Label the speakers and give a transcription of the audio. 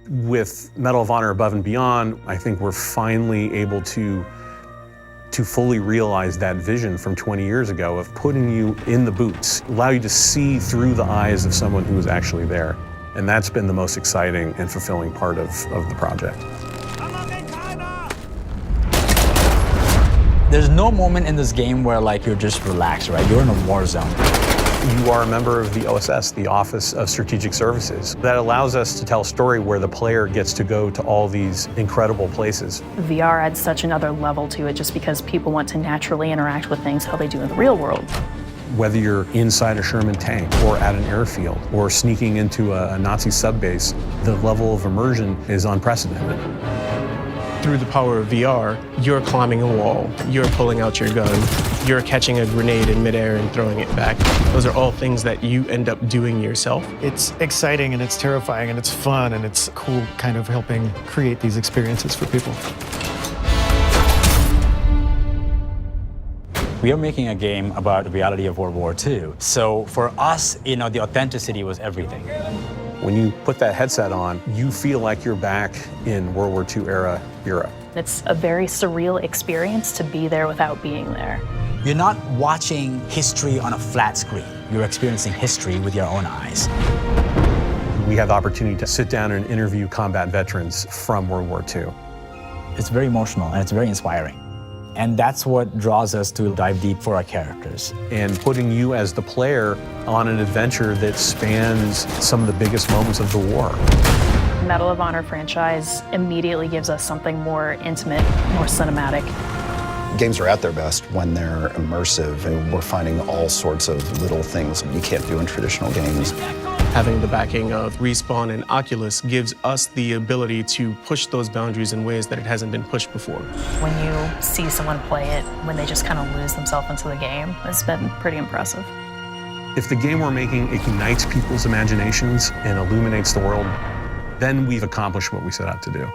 Speaker 1: With Medal of Honor Above and Beyond, I think we're finally able to fully realize that vision from 20 years ago of putting you in the boots, allow you to see through the eyes of someone who was actually there. And that's been the most exciting and fulfilling part of the project.
Speaker 2: There's no moment in this game where you're just relaxed, right? You're in a war zone.
Speaker 1: You are a member of the OSS, the Office of Strategic Services. That allows us to tell a story where the player gets to go to all these incredible places.
Speaker 3: VR adds such another level to it just because people want to naturally interact with things how they do in the real world.
Speaker 1: Whether you're inside a Sherman tank or at an airfield or sneaking into a Nazi sub base, the level of immersion is unprecedented.
Speaker 4: Through the power of VR, you're climbing a wall, you're pulling out your gun, you're catching a grenade in midair and throwing it back. Those are all things that you end up doing yourself.
Speaker 5: It's exciting and it's terrifying and it's fun and it's cool kind of helping create these experiences for people.
Speaker 2: We are making a game about the reality of World War II. So for us, the authenticity was everything.
Speaker 1: When you put that headset on, you feel like you're back in World War II era Europe.
Speaker 3: It's a very surreal experience to be there without being there.
Speaker 2: You're not watching history on a flat screen. You're experiencing history with your own eyes.
Speaker 1: We have the opportunity to sit down and interview combat veterans from World War II.
Speaker 2: It's very emotional and it's very inspiring. And that's what draws us to dive deep for our characters.
Speaker 1: And putting you as the player on an adventure that spans some of the biggest moments of the war.
Speaker 3: Medal of Honor franchise immediately gives us something more intimate, more cinematic.
Speaker 6: Games are at their best when they're immersive, and we're finding all sorts of little things you can't do in traditional games.
Speaker 4: Having the backing of Respawn and Oculus gives us the ability to push those boundaries in ways that it hasn't been pushed before.
Speaker 3: When you see someone play it, when they just kind of lose themselves into the game, it's been pretty impressive.
Speaker 1: If the game we're making ignites people's imaginations and illuminates the world, then we've accomplished what we set out to do.